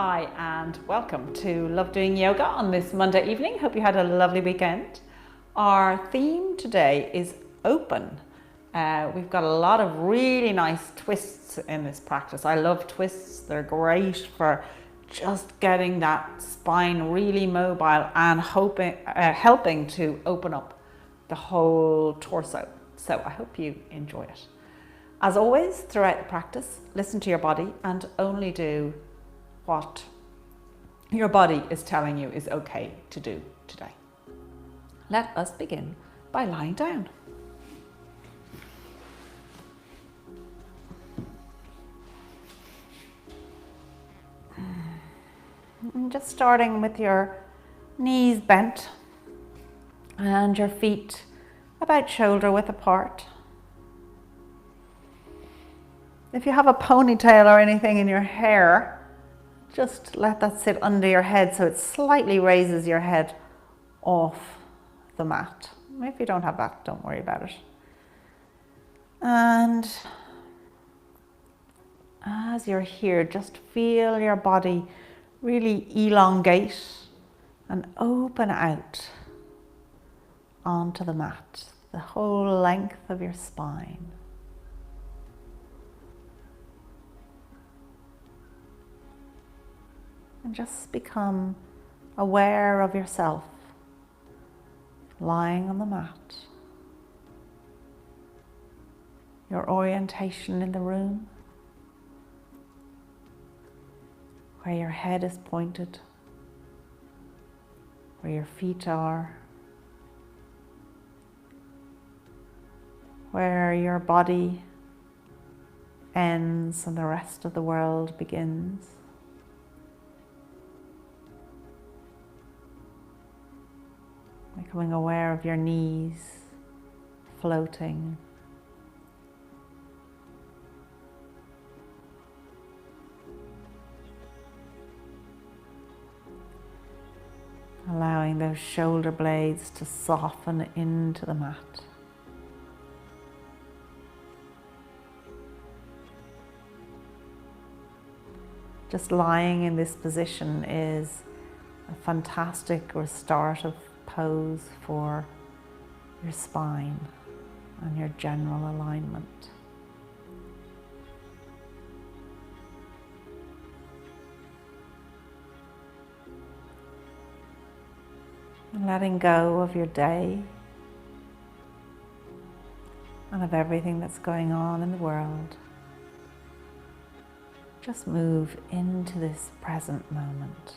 Hi and welcome to Love Doing Yoga on this Monday evening. Hope you had a lovely weekend. Our theme today is open. We've got a lot of really nice twists in this practice. I love twists. They're great for just getting that spine really mobile and helping to open up the whole torso. So I hope you enjoy it. As always, throughout the practice, listen to your body and only do what your body is telling you is okay to do today. Let us begin by lying down. And just starting with your knees bent and your feet about shoulder width apart. If you have a ponytail or anything in your hair, just let that sit under your head so it slightly raises your head off the mat. If you don't have that, don't worry about it. And as you're here, just feel your body really elongate and open out onto the mat, the whole length of your spine. And just become aware of yourself lying on the mat, your orientation in the room, where your head is pointed, where your feet are, where your body ends and the rest of the world begins. Becoming aware of your knees floating. Allowing those shoulder blades to soften into the mat. Just lying in this position is a fantastic restorative pose for your spine and your general alignment. And letting go of your day and of everything that's going on in the world. Just move into this present moment.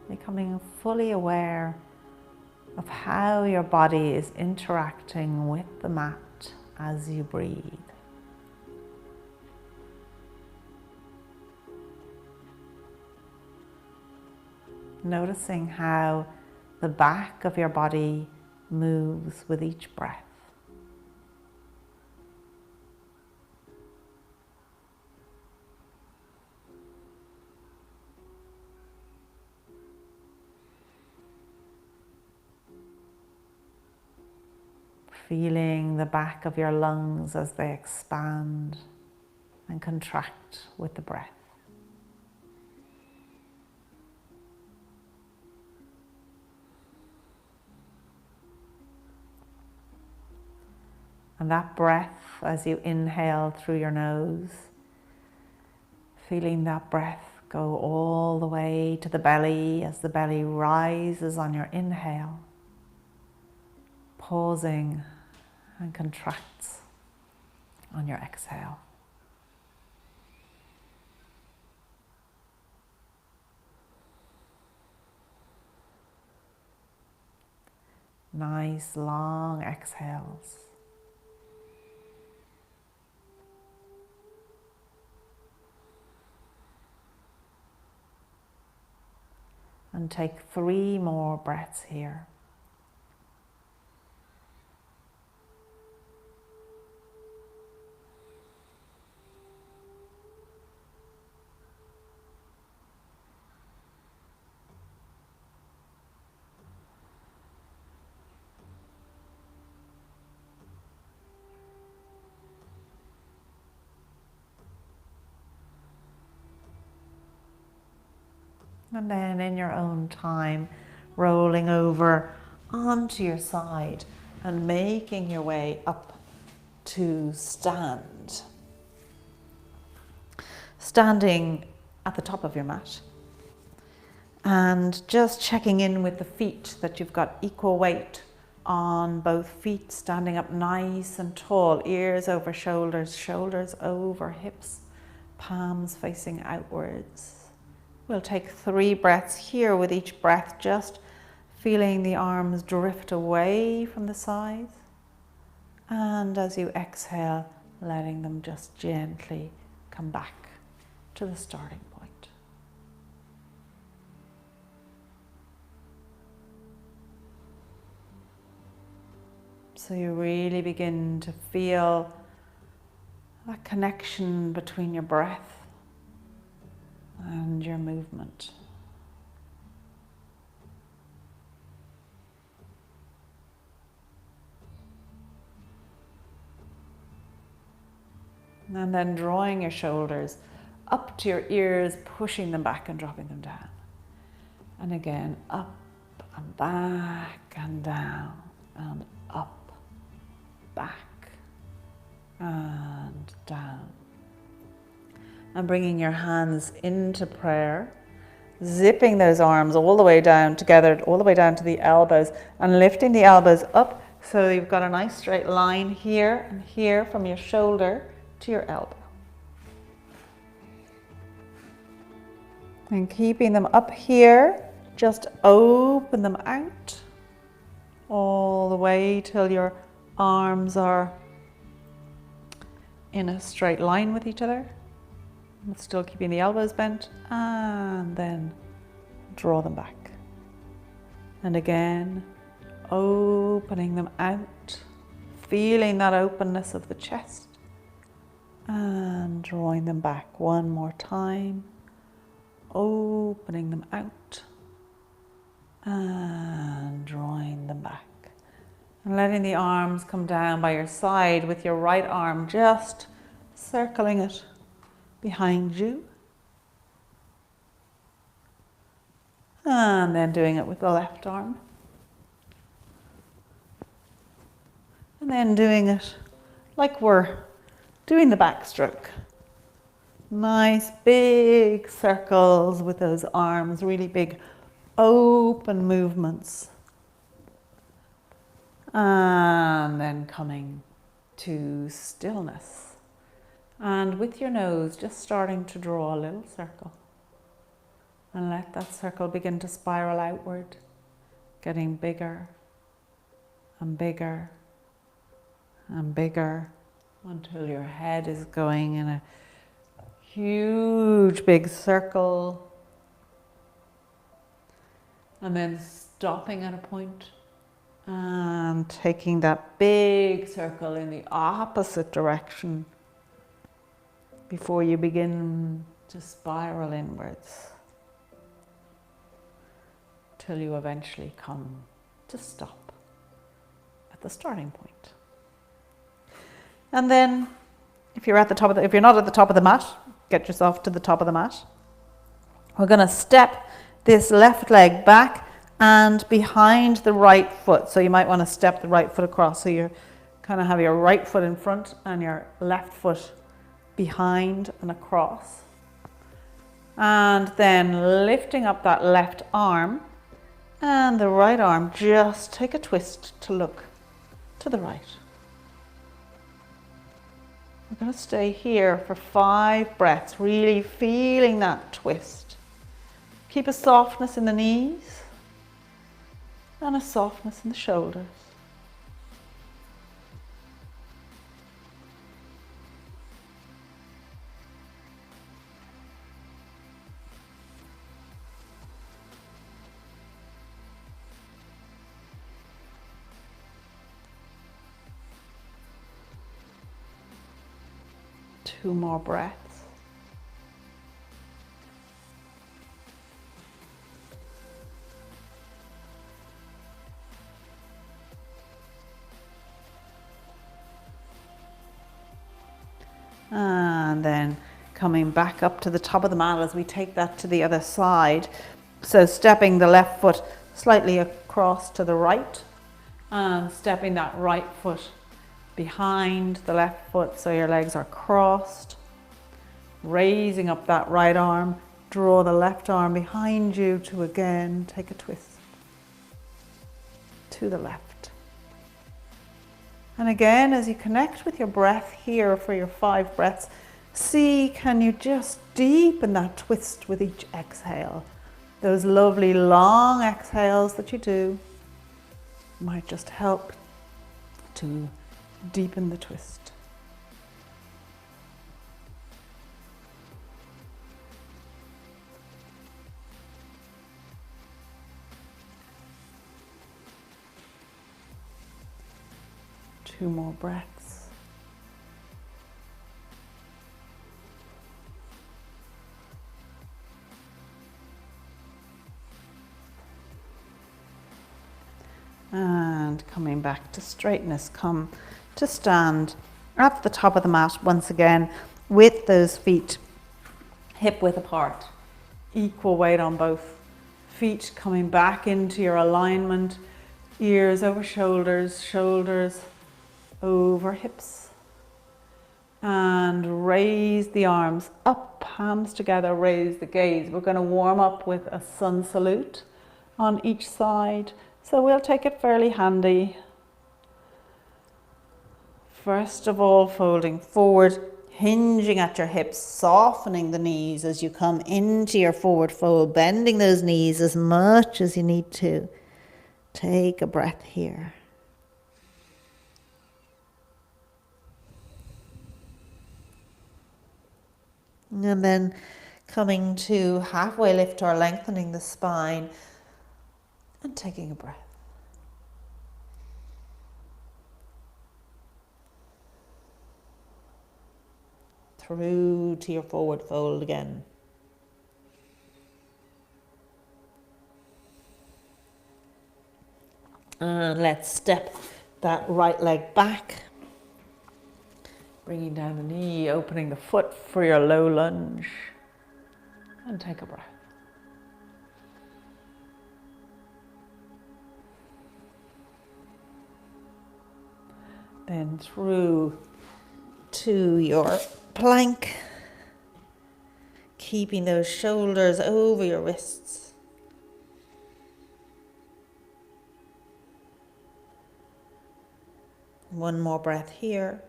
Becoming fully aware of how your body is interacting with the mat as you breathe. Noticing how the back of your body moves with each breath. Feeling the back of your lungs as they expand and contract with the breath. And that breath, as you inhale through your nose, feeling that breath go all the way to the belly as the belly rises on your inhale, pausing and contracts on your exhale. Nice long exhales. And take 3 more breaths here. And then in your own time, rolling over onto your side and making your way up to stand. Standing at the top of your mat and just checking in with the feet that you've got equal weight on both feet, standing up nice and tall, ears over shoulders, shoulders over hips, palms facing outwards. We'll take 3 breaths here, with each breath just feeling the arms drift away from the sides. And as you exhale, letting them just gently come back to the starting point. So you really begin to feel that connection between your breath and your movement. And then drawing your shoulders up to your ears, pushing them back and dropping them down. And again, up and back and down and up, back and down. And bringing your hands into prayer, zipping those arms all the way down together, all the way down to the elbows, and lifting the elbows up so you've got a nice straight line here and here from your shoulder to your elbow. And keeping them up here, just open them out all the way till your arms are in a straight line with each other. Still keeping the elbows bent, and then draw them back. And again, opening them out, feeling that openness of the chest, and drawing them back one more time, opening them out, and drawing them back. And letting the arms come down by your side with your right arm just circling it behind you. And then doing it with the left arm. And then doing it like we're doing the backstroke. Nice big circles with those arms, really big open movements. And then coming to stillness. And with your nose, just starting to draw a little circle. And let that circle begin to spiral outward, getting bigger and bigger and bigger until your head is going in a huge big circle. And then stopping at a point and taking that big circle in the opposite direction before you begin to spiral inwards till you eventually come to stop at the starting point. And then if you're not at the top of the mat, get yourself to the top of the mat. We're going to step this left leg back and behind the right foot. So you might want to step the right foot across. So you kind of have your right foot in front and your left foot behind and across. And then lifting up that left arm and the right arm, just take a twist to look to the right. We're going to stay here for 5 breaths, really feeling that twist. Keep a softness in the knees and a softness in the shoulders. Two more breaths. And then coming back up to the top of the mat as we take that to the other side. So stepping the left foot slightly across to the right and stepping that right foot behind the left foot so your legs are crossed. Raising up that right arm, draw the left arm behind you to again take a twist to the left. And again, as you connect with your breath here for your 5 breaths, see, can you just deepen that twist with each exhale? Those lovely long exhales that you do might just help to deepen the twist. Two more breaths. And coming back to straightness, come to stand at the top of the mat once again with those feet hip width apart. Equal weight on both feet, coming back into your alignment. Ears over shoulders, shoulders over hips. And raise the arms up, hands together, raise the gaze. We're going to warm up with a sun salute on each side. So we'll take it fairly handy. First of all, folding forward, hinging at your hips, softening the knees as you come into your forward fold, bending those knees as much as you need to. Take a breath here. And then coming to halfway lift or lengthening the spine and taking a breath. Through to your forward fold again. And let's step that right leg back. Bringing down the knee, opening the foot for your low lunge. And take a breath. Then through to your plank. Keeping those shoulders over your wrists. One more breath here.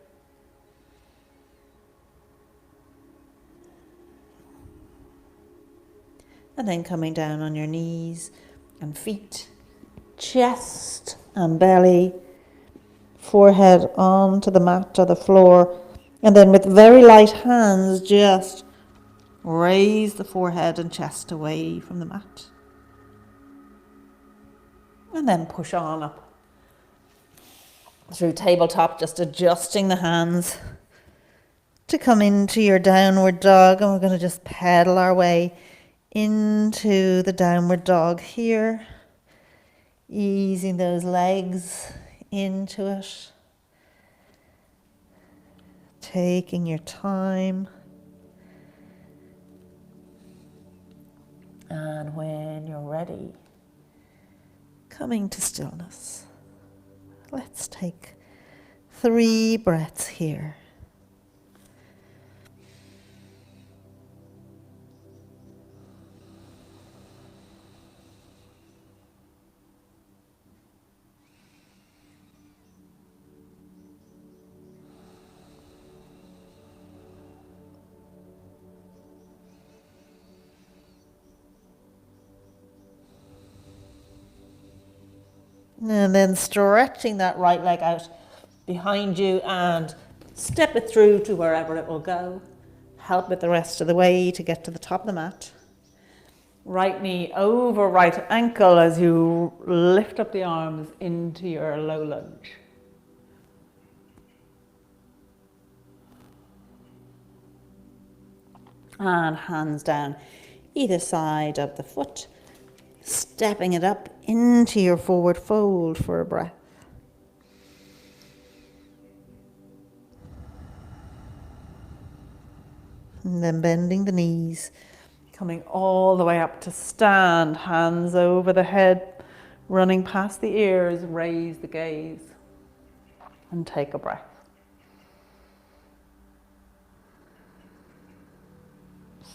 And then coming down on your knees and feet, chest and belly, forehead onto the mat or the floor. And then with very light hands, just raise the forehead and chest away from the mat. And then push on up through tabletop, just adjusting the hands to come into your downward dog. And we're going to just pedal our way into the downward dog here, easing those legs into it, taking your time, and when you're ready, coming to stillness. Let's take 3 breaths here. And then stretching that right leg out behind you and step it through to wherever it will go. Help it the rest of the way to get to the top of the mat. Right knee over right ankle as you lift up the arms into your low lunge. And hands down either side of the foot. Stepping it up into your forward fold for a breath. And then bending the knees, Coming all the way up to stand, hands over the head, running past the ears, raise the gaze and take a breath.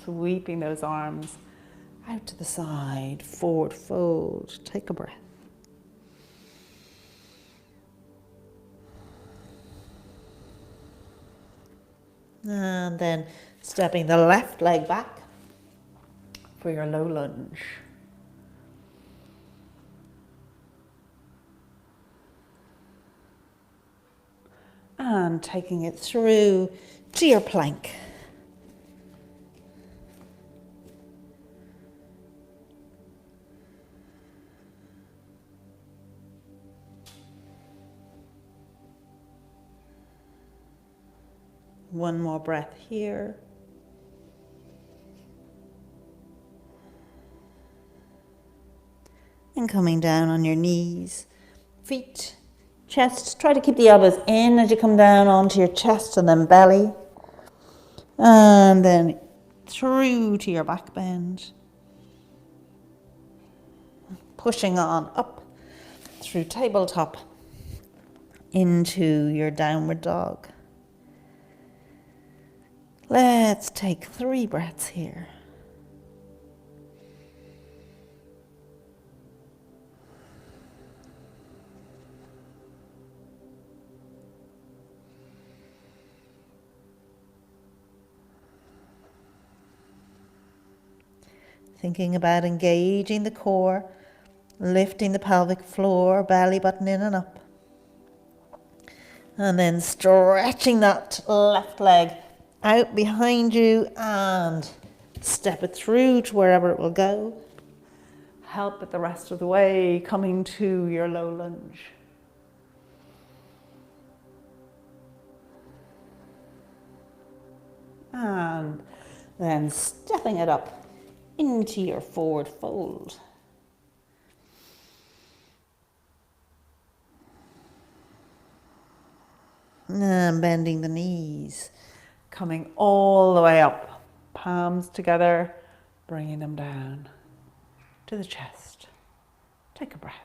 Sweeping those arms out to the side, forward fold, take a breath. And then stepping the left leg back for your low lunge. And taking it through to your plank. One more breath here. And coming down on your knees, feet, chest. Try to keep the elbows in as you come down onto your chest and then belly. And then through to your back bend. Pushing on up through tabletop into your downward dog. Let's take 3 breaths here. Thinking about engaging the core, lifting the pelvic floor, belly button in and up. And then stretching that left leg out behind you and step it through to wherever it will go. Help it the rest of the way, coming to your low lunge. And then stepping it up into your forward fold. And bending the knees, coming all the way up, palms together, bringing them down to the chest. Take a breath.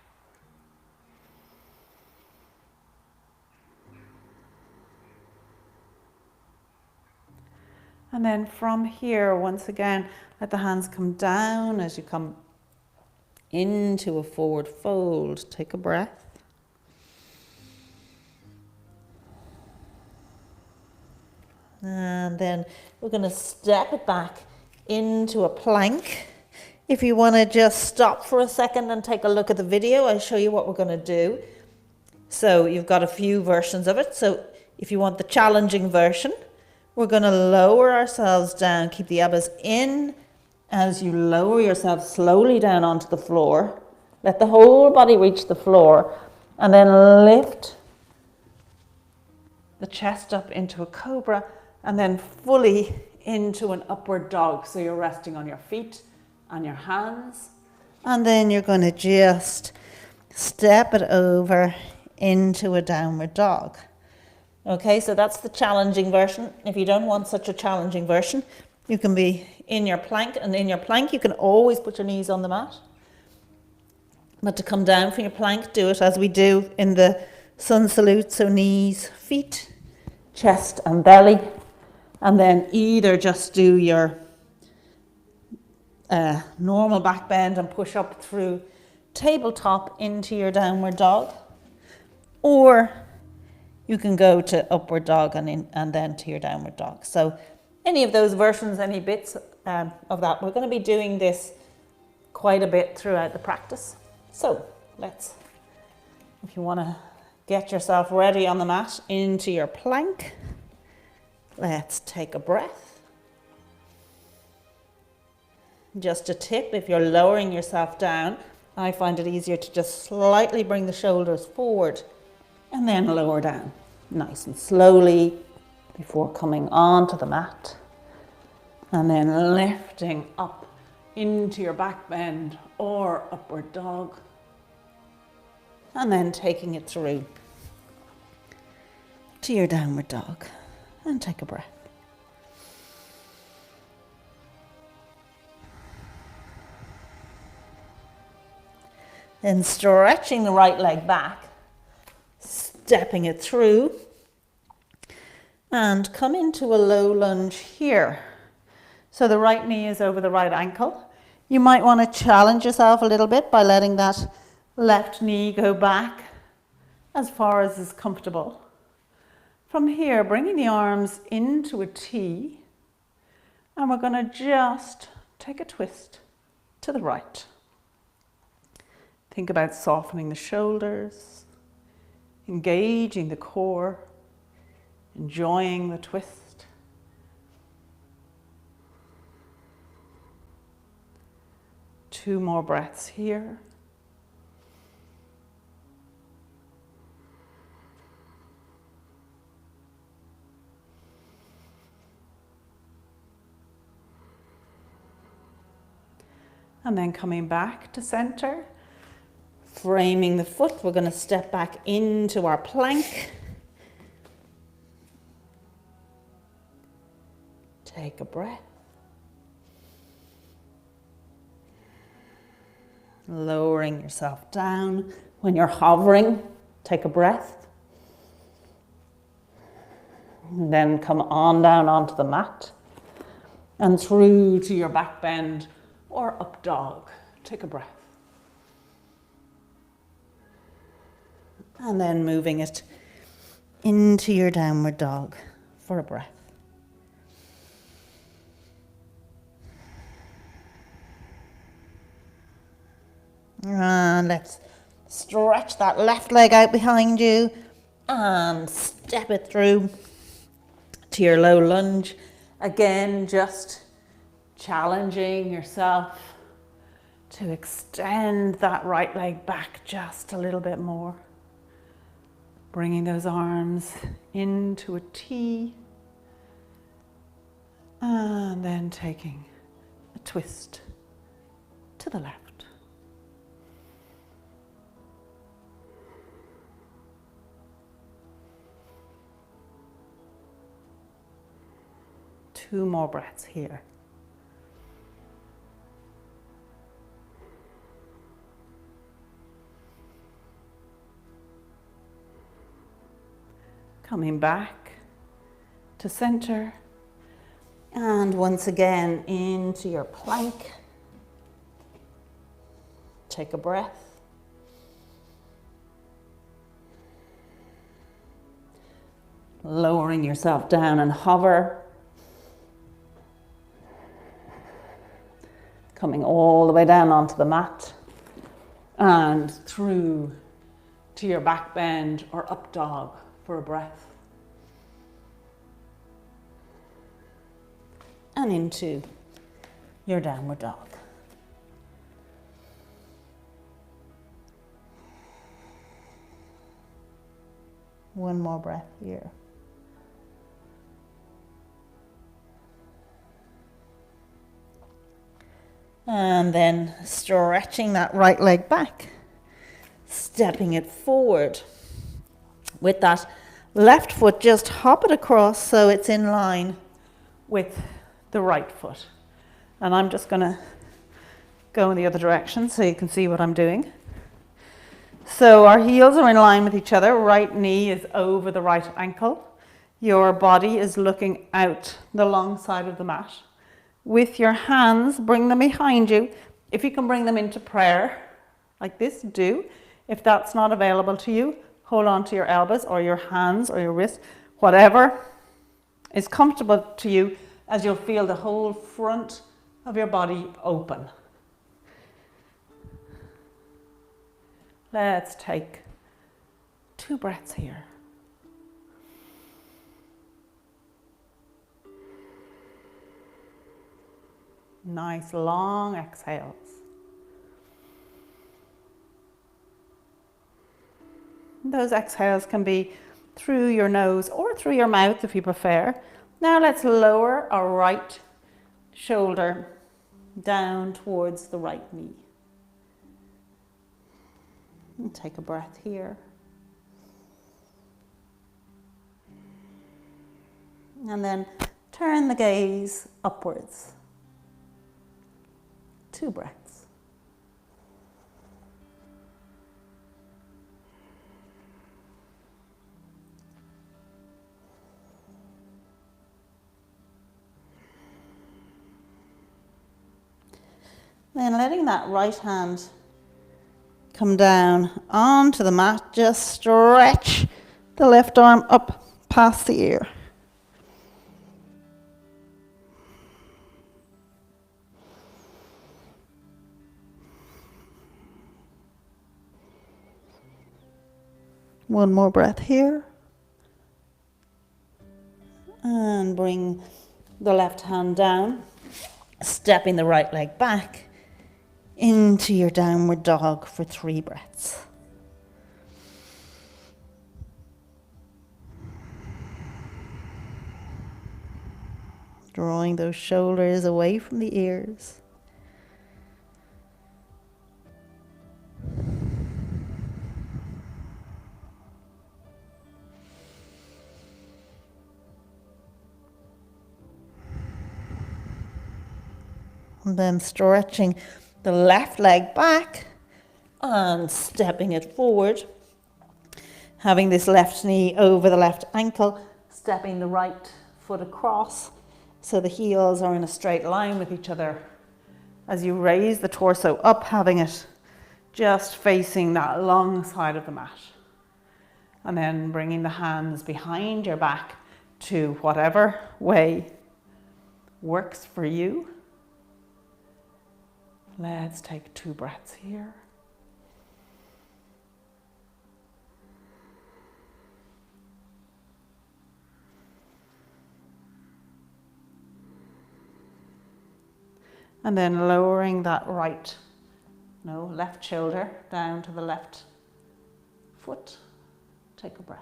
And then from here, once again, let the hands come down as you come into a forward fold. Take a breath. And then we're going to step it back into a plank. If you want to just stop for a second and take a look at the video, I'll show you what we're going to do. So you've got a few versions of it. So if you want the challenging version, we're going to lower ourselves down, keep the elbows in as you lower yourself slowly down onto the floor. Let the whole body reach the floor and then lift the chest up into a cobra and then fully into an upward dog. So you're resting on your feet and your hands. And then you're going to just step it over into a downward dog. Okay, so that's the challenging version. If you don't want such a challenging version, you can be in your plank, and in your plank you can always put your knees on the mat. But to come down from your plank, do it as we do in the sun salute, so knees, feet, chest and belly, and then either just do your normal back bend and push up through tabletop into your downward dog, or you can go to upward dog and then to your downward dog. So any of those versions, any bits of that, we're going to be doing this quite a bit throughout the practice. So let's, if you want to get yourself ready on the mat into your plank, let's take a breath. Just a tip, if you're lowering yourself down, I find it easier to just slightly bring the shoulders forward and then lower down, nice and slowly before coming onto the mat. And then lifting up into your back bend or upward dog. And then taking it through to your downward dog. And take a breath. Then stretching the right leg back, stepping it through, and come into a low lunge here. So the right knee is over the right ankle. You might want to challenge yourself a little bit by letting that left knee go back as far as is comfortable. From here, bringing the arms into a T, and we're going to just take a twist to the right. Think about softening the shoulders, engaging the core, enjoying the twist. Two more breaths here. And then coming back to center, framing the foot, we're going to step back into our plank. Take a breath. Lowering yourself down. When you're hovering, take a breath. And then come on down onto the mat and through to your back bend or up dog. Take a breath. And then moving it into your downward dog for a breath. And let's stretch that left leg out behind you and step it through to your low lunge. Again, just challenging yourself to extend that right leg back just a little bit more. Bringing those arms into a T and then taking a twist to the left. Two more breaths here. Coming back to center, and once again into your plank. Take a breath. Lowering yourself down and hover. Coming all the way down onto the mat and through to your back bend or up dog for a breath. And into your downward dog. One more breath here. And then stretching that right leg back, stepping it forward. With that left foot, just hop it across so it's in line with the right foot. And I'm just going to go in the other direction so you can see what I'm doing. So our heels are in line with each other. Right knee is over the right ankle. Your body is looking out the long side of the mat. With your hands, bring them behind you. If you can bring them into prayer, like this, do. If that's not available to you, hold on to your elbows or your hands or your wrists, whatever is comfortable to you, as you'll feel the whole front of your body open. Let's take 2 breaths here. Nice long exhales. Those exhales can be through your nose or through your mouth if you prefer. Now let's lower our right shoulder down towards the right knee. And take a breath here. And then turn the gaze upwards. 2 breaths. Then letting that right hand come down onto the mat, just stretch the left arm up past the ear. One more breath here. And bring the left hand down, stepping the right leg back into your downward dog for 3 breaths. Drawing those shoulders away from the ears. And then stretching the left leg back and stepping it forward. Having this left knee over the left ankle, stepping the right foot across so the heels are in a straight line with each other. As you raise the torso up, having it just facing that long side of the mat. And then bringing the hands behind your back to whatever way works for you. Let's take 2 breaths here. And then lowering that left shoulder down to the left foot. Take a breath.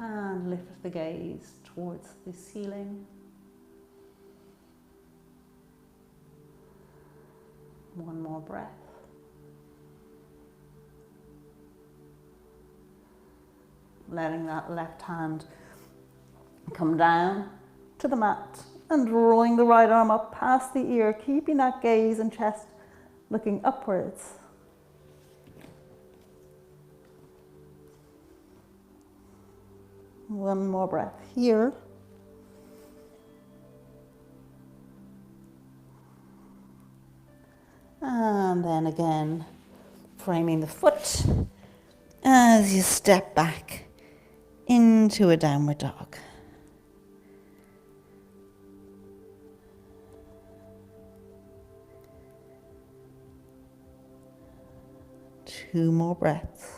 And lift the gaze towards the ceiling. One more breath. Letting that left hand come down to the mat and drawing the right arm up past the ear, keeping that gaze and chest looking upwards. One more breath here. And then again, framing the foot as you step back into a downward dog. Two more breaths.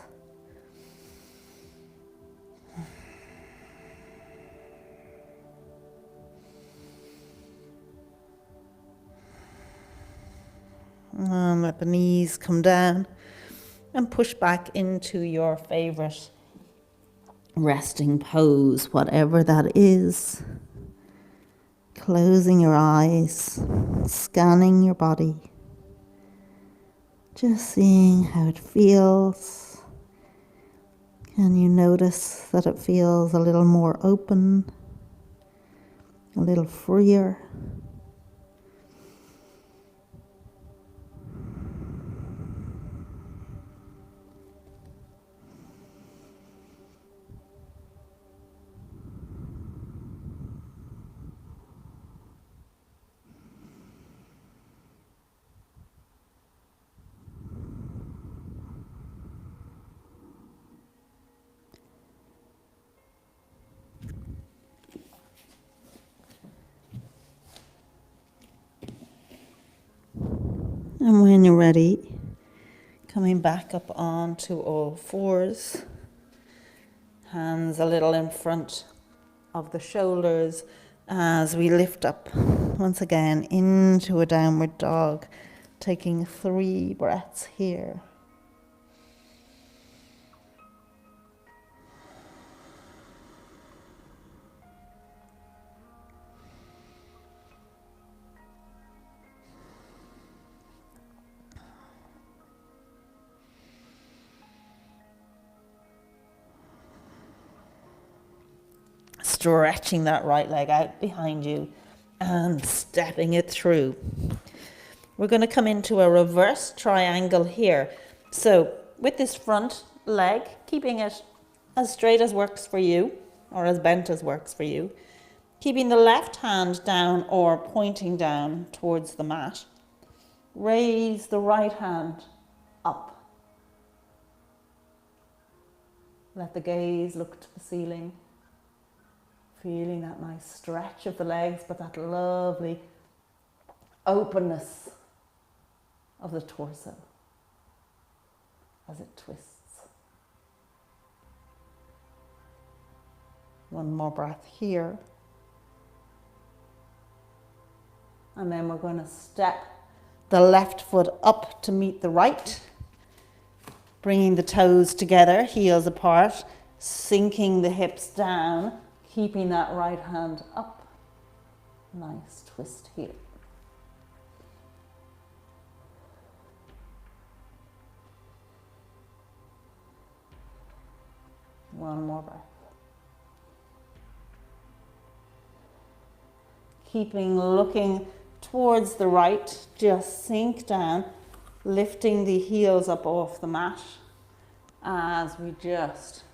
And let the knees come down and push back into your favorite resting pose, whatever that is. Closing your eyes, scanning your body, just seeing how it feels. Can you notice that it feels a little more open, a little freer? And when you're ready, coming back up onto all fours, hands a little in front of the shoulders as we lift up once again into a downward dog, taking 3 breaths here. Stretching that right leg out behind you and stepping it through. We're going to come into a reverse triangle here. So with this front leg, keeping it as straight as works for you, or as bent as works for you. Keeping the left hand down or pointing down towards the mat. Raise the right hand up. Let the gaze look to the ceiling. Feeling that nice stretch of the legs, but that lovely openness of the torso as it twists. One more breath here. And then we're going to step the left foot up to meet the right. Bringing the toes together, heels apart, sinking the hips down, keeping that right hand up. Nice twist here. One more breath. Keeping looking towards the right, just sink down, lifting the heels up off the mat as we just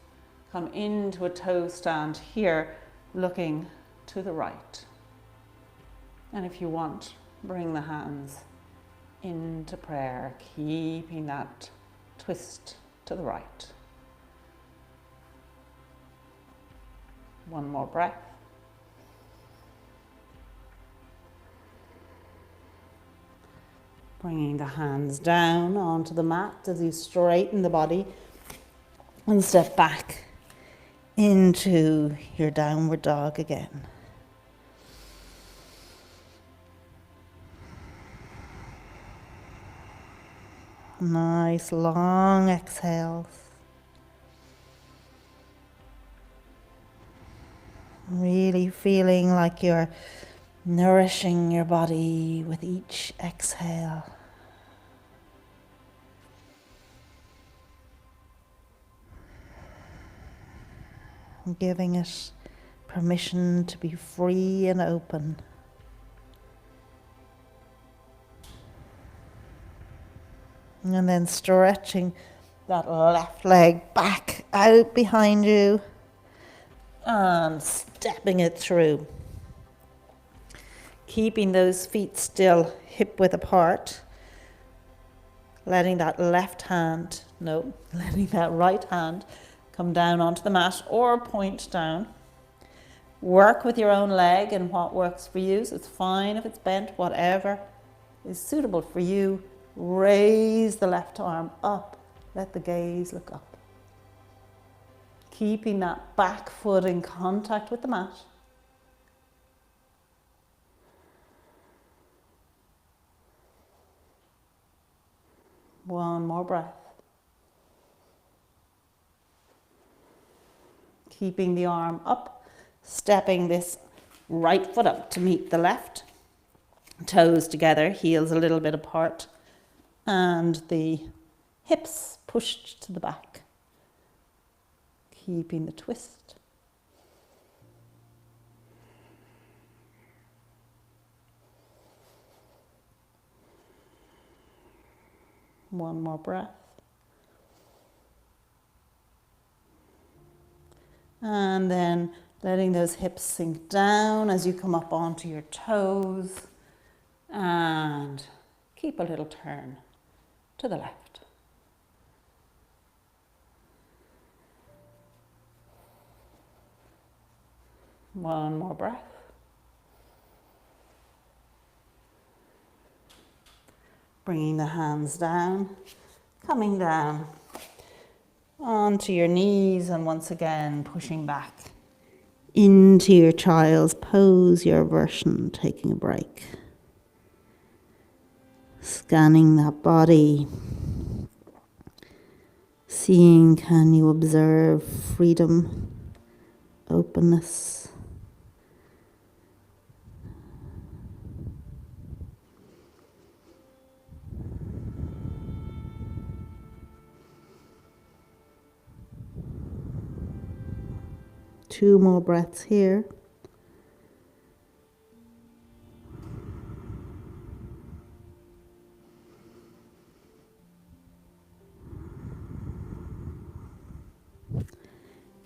come into a toe stand here, looking to the right. And if you want, bring the hands into prayer, keeping that twist to the right. One more breath. Bringing the hands down onto the mat as you straighten the body and step back into your downward dog again. Nice long exhales. Really feeling like you're nourishing your body with each exhale. Giving it permission to be free and open. And then stretching that left leg back out behind you and stepping it through. Keeping those feet still hip width apart. Letting that right hand come down onto the mat or point down. Work with your own leg and what works for you. So it's fine if it's bent, whatever is suitable for you. Raise the left arm up. Let the gaze look up. Keeping that back foot in contact with the mat. One more breath. Keeping the arm up, stepping this right foot up to meet the left. Toes together, heels a little bit apart, and the hips pushed to the back. Keeping the twist. One more breath. And then letting those hips sink down as you come up onto your toes. And keep a little turn to the left. One more breath. Bringing the hands down, coming down onto your knees, and once again pushing back into your child's pose, your version, taking a break. Scanning that body, seeing, can you observe freedom, openness? Two more breaths here.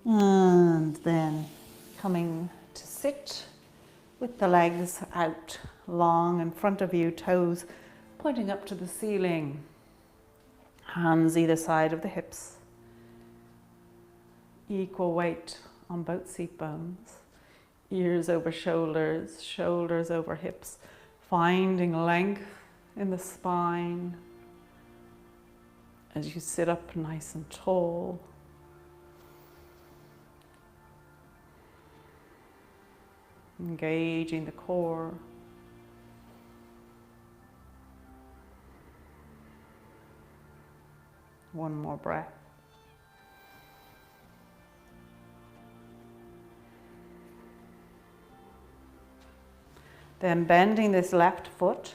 And then Coming to sit with the legs out long in front of you, toes pointing up to the ceiling, hands either side of the hips, equal weight on both seat bones, ears over shoulders, shoulders over hips, finding length in the spine as you sit up nice and tall. Engaging the core. One more breath. Then bending this left foot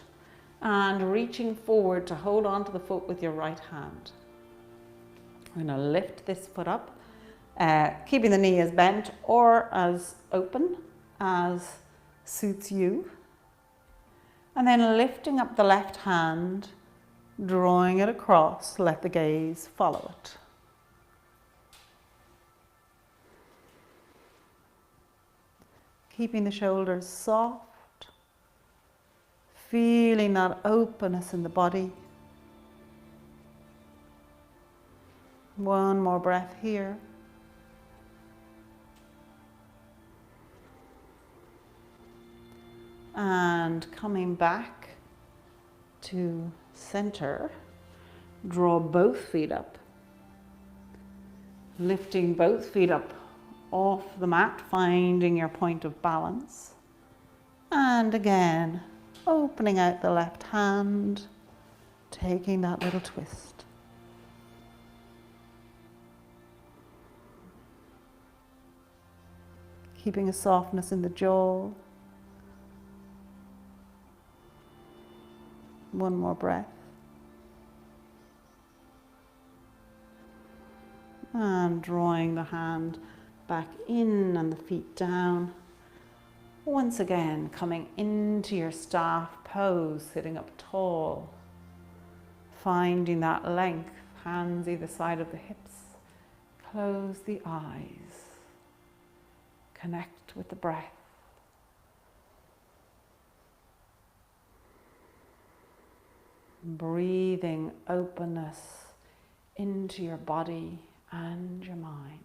and reaching forward to hold on to the foot with your right hand. I'm going to lift this foot up, keeping the knee as bent or as open as suits you. And then lifting up the left hand, drawing it across, let the gaze follow it. Keeping the shoulders soft, feeling that openness in the body. One more breath here. And coming back to center, draw both feet up. Lifting both feet up off the mat, finding your point of balance. And again, opening out the left hand, taking that little twist. Keeping a softness in the jaw. One more breath. And drawing the hand back in and the feet down. Once again, coming into your staff pose, sitting up tall. Finding that length, hands either side of the hips. Close the eyes. Connect with the breath. Breathing openness into your body and your mind.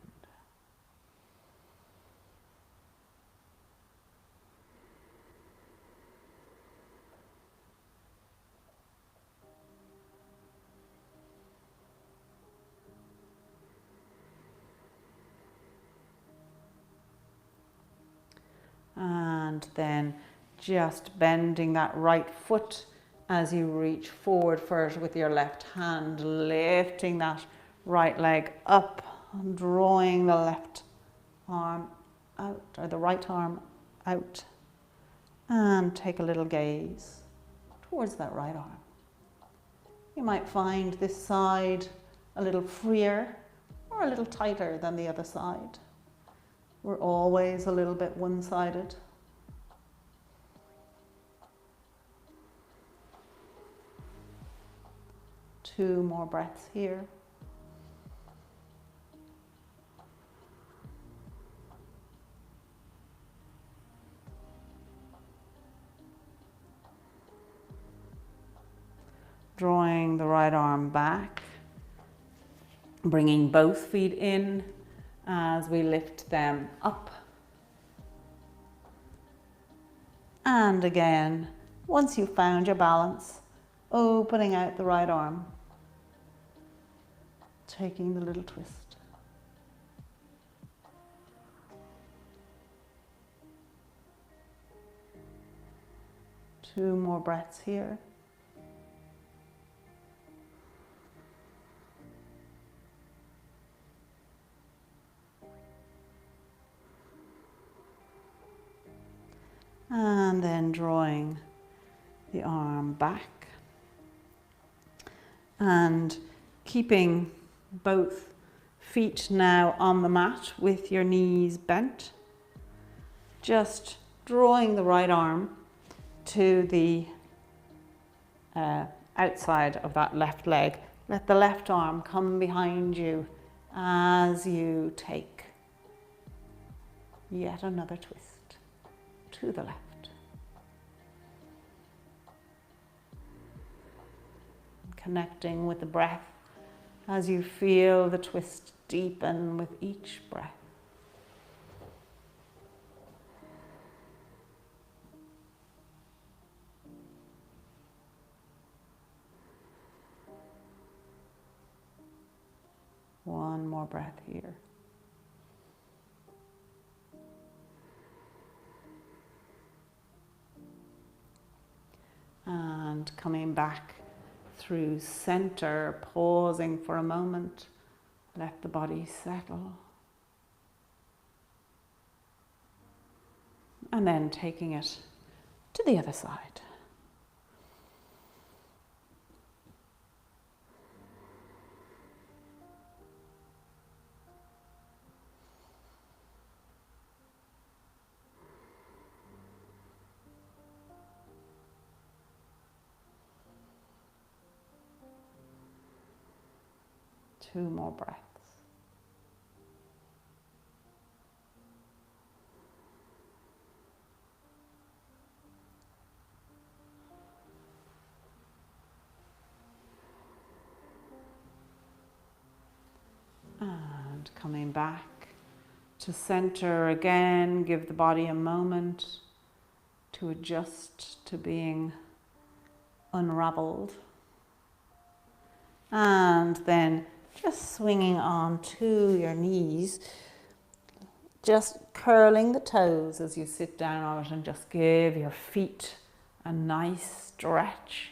And then just bending that right foot as you reach forward first with your left hand, lifting that right leg up, drawing the left arm out, or the right arm out, and take a little gaze towards that right arm. You might find this side a little freer or a little tighter than the other side. We're always a little bit one-sided. Two more breaths here. Drawing the right arm back, bringing both feet in as we lift them up. And again, once you've found your balance, opening out the right arm, taking the little twist. Two more breaths here. And then drawing the arm back and keeping both feet now on the mat with your knees bent. Just drawing the right arm to the outside of that left leg. Let the left arm come behind you as you take Yet another twist to the left. Connecting with the breath as you feel the twist deepen with each breath. One more breath here. And coming back through center, pausing for a moment, let the body settle. And then taking it to the other side. Two more breaths. And coming back to center again, give the body a moment to adjust to being unraveled. And then just swinging on to your knees, just curling the toes as you sit down on it, and just give your feet a nice stretch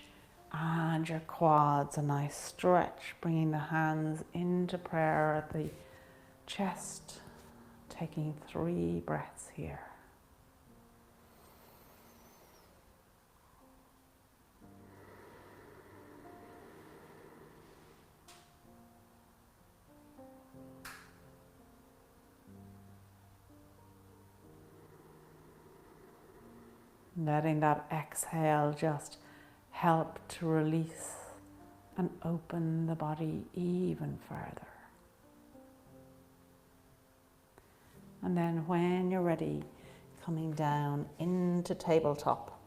and your quads a nice stretch, bringing the hands into prayer at the chest, taking 3 breaths here. Letting that exhale just help to release and open the body even further. And then when you're ready, coming down into tabletop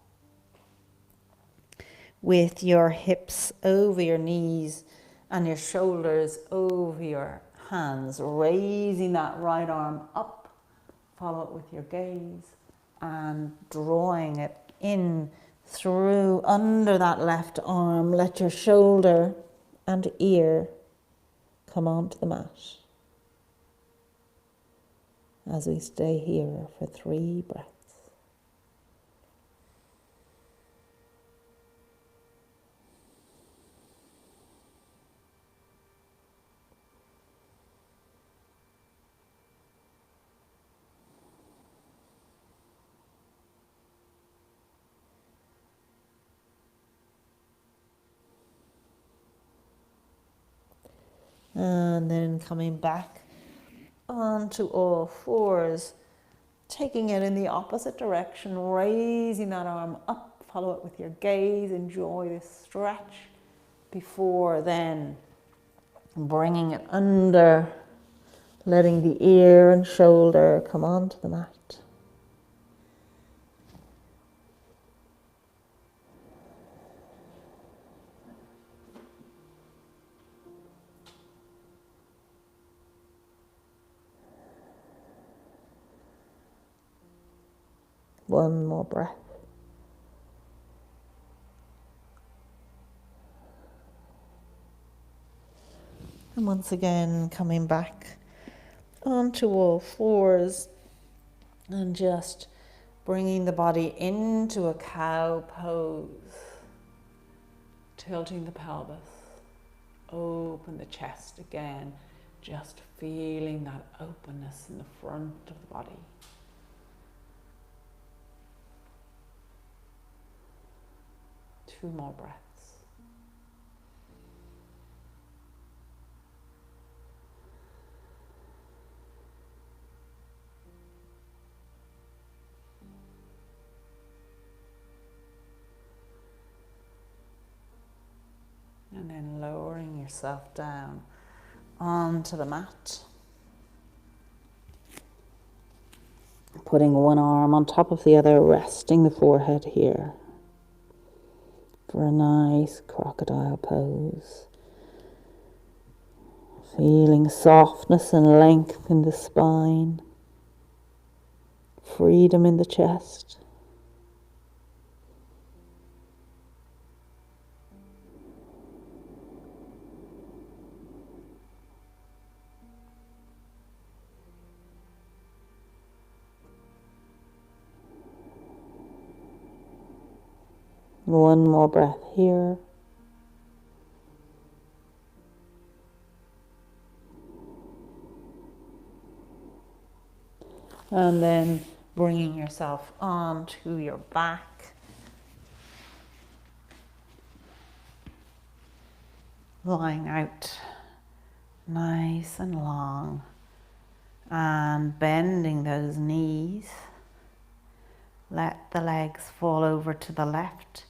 with your hips over your knees and your shoulders over your hands, raising that right arm up, follow it with your gaze, and drawing it in through under that left arm. Let your shoulder and ear come onto the mat as we stay here for 3 breaths. And then coming back onto all fours, taking it in the opposite direction, raising that arm up, follow it with your gaze, enjoy this stretch before then bringing it under, letting the ear and shoulder come onto the mat. One more breath. And once again, coming back onto all fours and just bringing the body into a cow pose, tilting the pelvis, open the chest again, just feeling that openness in the front of the body. Two more breaths. And then lowering yourself down onto the mat. putting one arm on top of the other, resting the forehead here for a nice crocodile pose. Feeling softness and length in the spine, freedom in the chest. One more breath here. And then bringing yourself onto your back. Lying out nice and long. And bending those knees. Let the legs fall over to the left.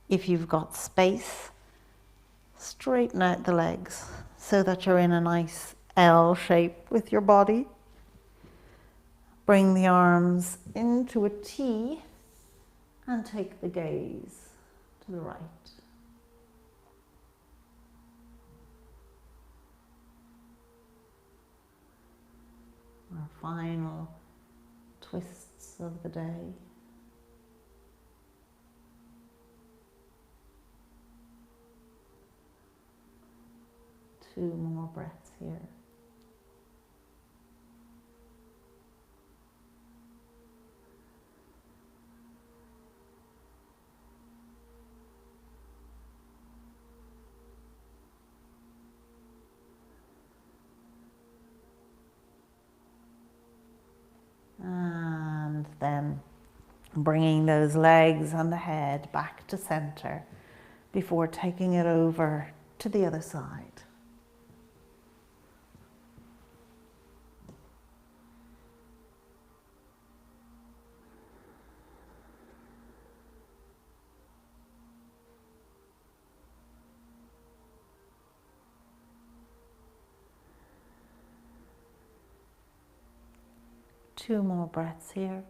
If you've got space, straighten out the legs so that you're in a nice L shape with your body. Bring the arms into a T and take the gaze to the right. Our final twists of the day. Two more breaths here. And then bringing those legs and the head back to center before taking it over to the other side. Two more breaths here.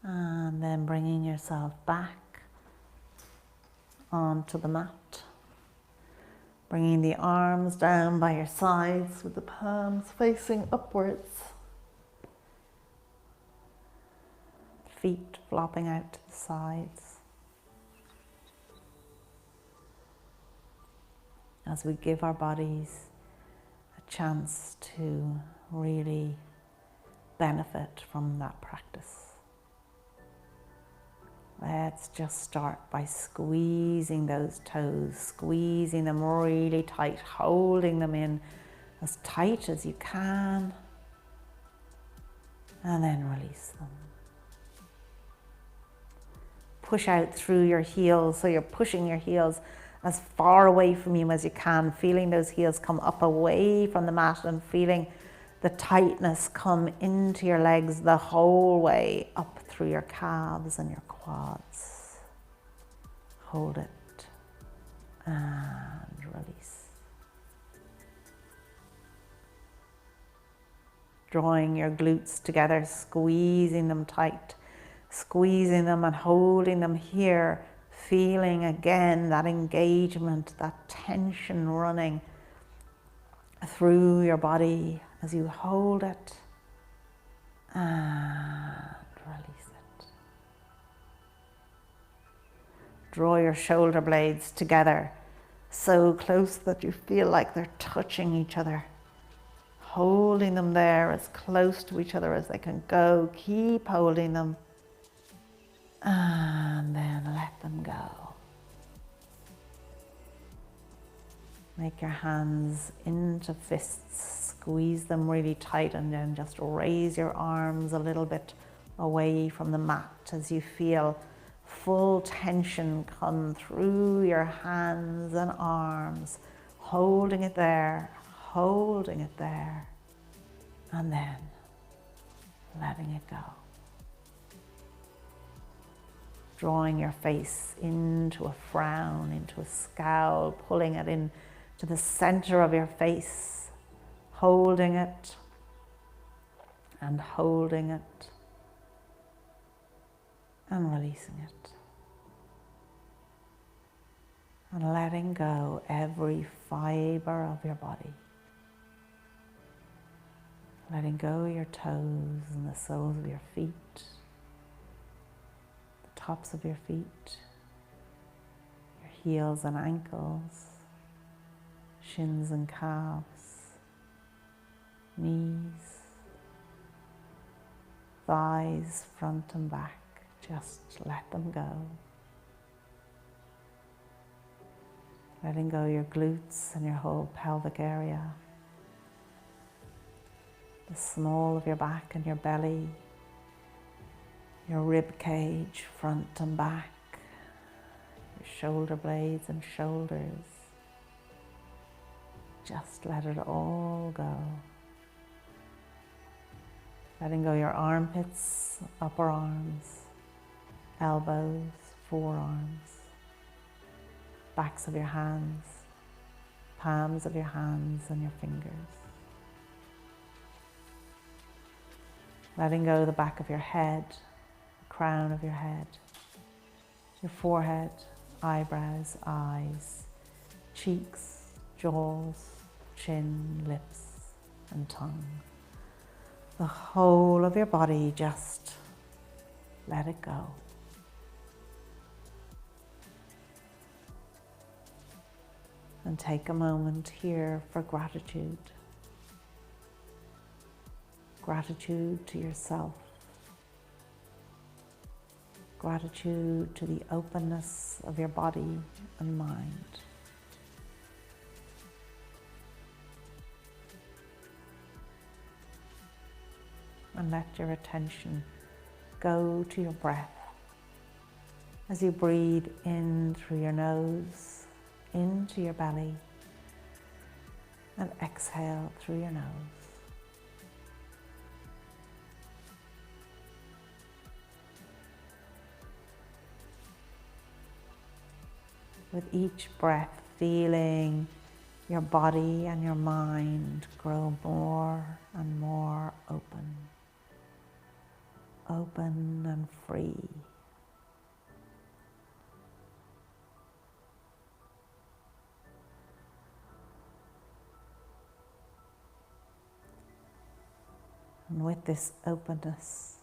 And then bringing yourself back onto the mat. Bringing the arms down by your sides with the palms facing upwards. Feet flopping out to the sides. As we give our bodies a chance to really benefit from that practice. Let's just start by squeezing those toes, squeezing them really tight, holding them in as tight as you can, and then release them. Push out through your heels, so you're pushing your heels as far away from you as you can, feeling those heels come up away from the mat and feeling the tightness come into your legs the whole way up through your calves and your quads. Hold it and release. Drawing your glutes together, squeezing them tight, squeezing them and holding them here, feeling again that engagement, that tension running through your body as you hold it and release it. Draw your shoulder blades together so close that you feel like they're touching each other. Holding them there as close to each other as they can go. Keep holding them and then let them go. Make your hands into fists, squeeze them really tight, and then just raise your arms a little bit away from the mat as you feel full tension come through your hands and arms, holding it there, holding it there. And then letting it go. Drawing your face into a frown, into a scowl, pulling it in to the center of your face, holding it and holding it and releasing it. And letting go every fiber of your body. Letting go your toes and the soles of your feet, the tops of your feet, your heels and ankles, shins and calves, knees, thighs, front and back. Just let them go. Letting go your glutes and your whole pelvic area. The small of your back and your belly, your rib cage, front and back, your shoulder blades and shoulders. Just let it all go. Letting go your armpits, upper arms, elbows, forearms, backs of your hands, palms of your hands and your fingers. Letting go the back of your head, the crown of your head, your forehead, eyebrows, eyes, cheeks, jaws, chin, lips, and tongue. The whole of your body, just let it go. And take a moment here for gratitude. Gratitude to yourself. Gratitude to the openness of your body and mind. And let your attention go to your breath as you breathe in through your nose, into your belly, and exhale through your nose. With each breath, feeling your body and your mind grow more and more open. Open and free. And with this openness,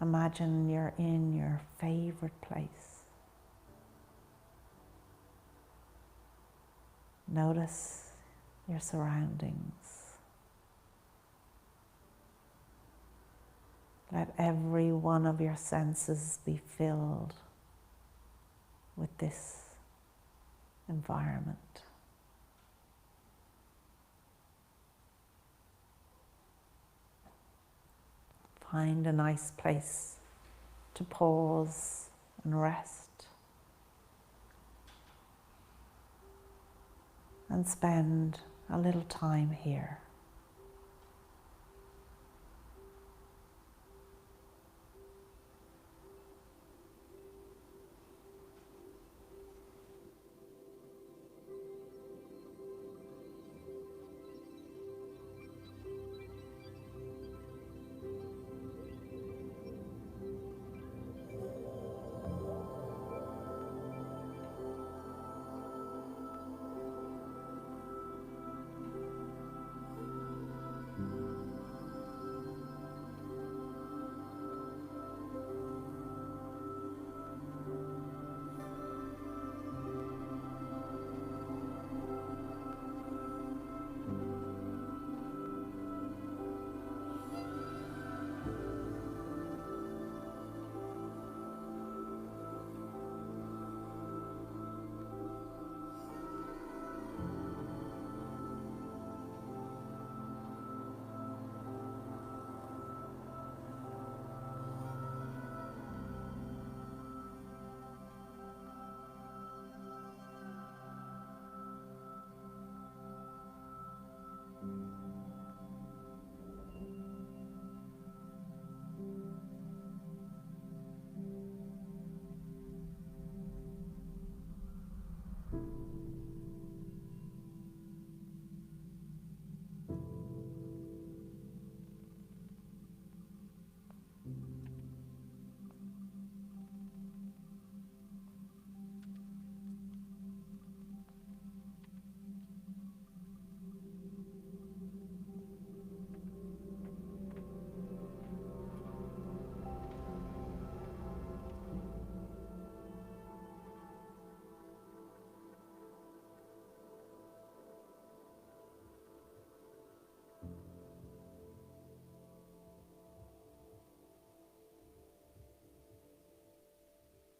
imagine you're in your favorite place. Notice your surroundings. Let every one of your senses be filled with this environment. Find a nice place to pause and rest. And spend a little time here.